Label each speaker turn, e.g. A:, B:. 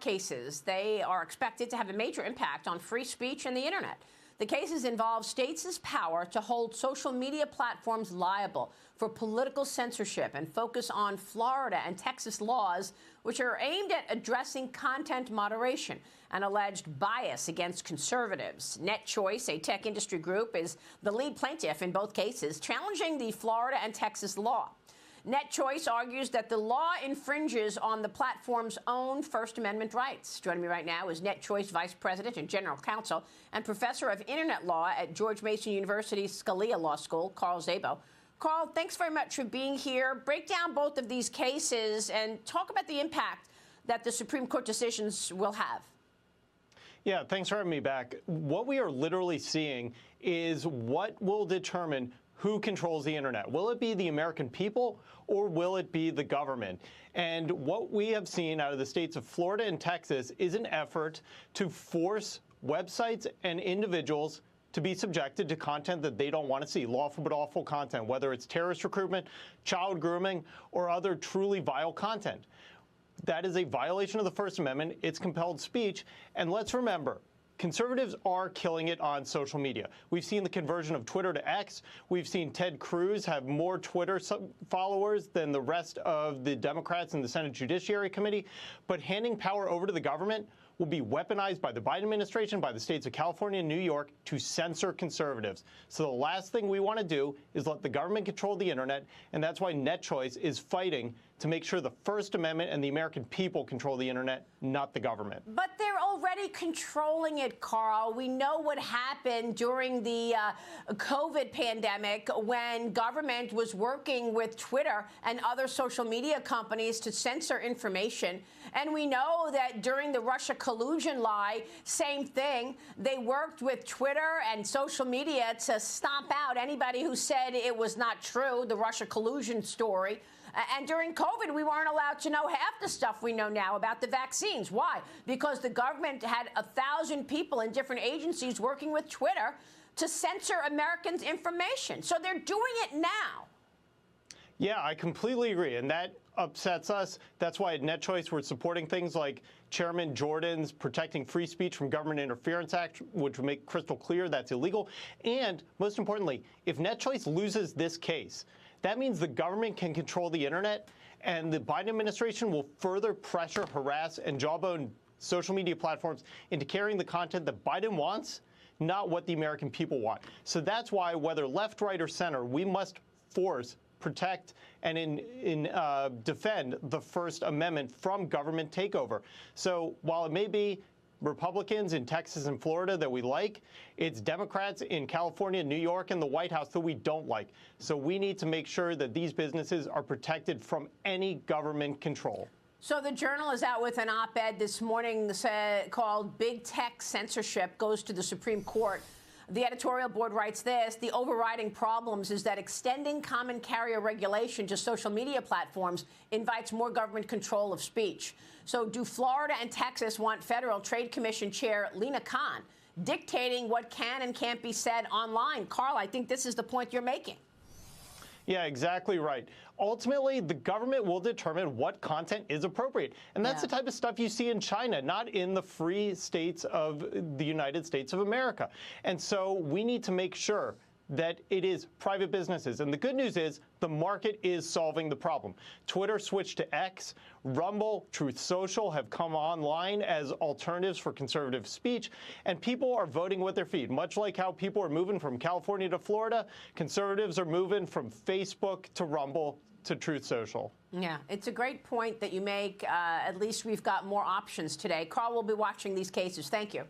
A: cases. They are expected to have a major impact on free speech and the internet. The cases involve states' power to hold social media platforms liable for political censorship and focus on Florida and Texas laws, which are aimed at addressing content moderation and alleged bias against conservatives. NetChoice, a tech industry group, is the lead plaintiff in both cases, challenging the Florida and Texas law. NetChoice argues that the law infringes on the platform's own First Amendment rights. Joining me right now is NetChoice Vice President and General Counsel and Professor of Internet Law at George Mason University's Scalia Law School, Carl Szabo. Carl, thanks very much for being here. Break down both of these cases and talk about the impact that the Supreme Court decisions will have.
B: Yeah, thanks for having me back. What we are literally seeing is what will determine who controls the internet. Will it be the American people or will it be the government? And what we have seen out of the states of Florida and Texas is an effort to force websites and individuals to be subjected to content that they don't want to see, lawful but awful content, whether it's terrorist recruitment, child grooming, or other truly vile content. That is a violation of the First Amendment. It's compelled speech. And let's remember, conservatives are killing it on social media. We've seen the conversion of Twitter to X. We've seen Ted Cruz have more Twitter followers than the rest of the Democrats in the Senate Judiciary Committee. But handing power over to the government will be weaponized by the Biden administration, by the states of California and New York to censor conservatives. So the last thing we want to do is let the government control the internet, and that's why NetChoice is fighting to make sure the First Amendment and the American people control the internet, not the government.
A: But they're already controlling it, Carl. We know what happened during the COVID pandemic when government was working with Twitter and other social media companies to censor information. And we know that during the Russia collusion lie, same thing. They worked with Twitter and social media to stomp out anybody who said it was not true, the Russia collusion story. And during COVID, we weren't allowed to know half the stuff we know now about the vaccines. Why? Because the government had 1,000 people in different agencies working with Twitter to censor Americans' information. So they're doing it now.
B: Yeah, I completely agree. And that upsets us. That's why at NetChoice we're supporting things like Chairman Jordan's Protecting Free Speech from Government Interference Act, which would make crystal clear that's illegal. And most importantly, if NetChoice loses this case, that means the government can control the internet, and the Biden administration will further pressure, harass, and jawbone social media platforms into carrying the content that Biden wants, not what the American people want. So that's why, whether left, right, or center, we must force, protect, and defend the First Amendment from government takeover. So while it may be Republicans in Texas and Florida that we like, it's Democrats in California, New York, and the White House that we don't like. So we need to make sure that these businesses are protected from any government control.
A: So the Journal is out with an op-ed this morning called Big Tech Censorship Goes to the Supreme Court. The editorial board writes this: the overriding problems is that extending common carrier regulation to social media platforms invites more government control of speech. So do Florida and Texas want Federal Trade Commission Chair Lina Khan dictating what can and can't be said online? Carl, I think this is the point you're making.
B: Yeah, exactly right. Ultimately, the government will determine what content is appropriate. And that's the type of stuff you see in China, not in the free states of the United States of America. And so we need to make sure that it is private businesses. And the good news is the market is solving the problem. Twitter switched to X. Rumble, Truth Social have come online as alternatives for conservative speech. And people are voting with their feet. Much like how people are moving from California to Florida, conservatives are moving from Facebook to Rumble to Truth Social.
A: Yeah, it's a great point that you make. At least we've got more options today. Carl will be watching these cases. Thank you.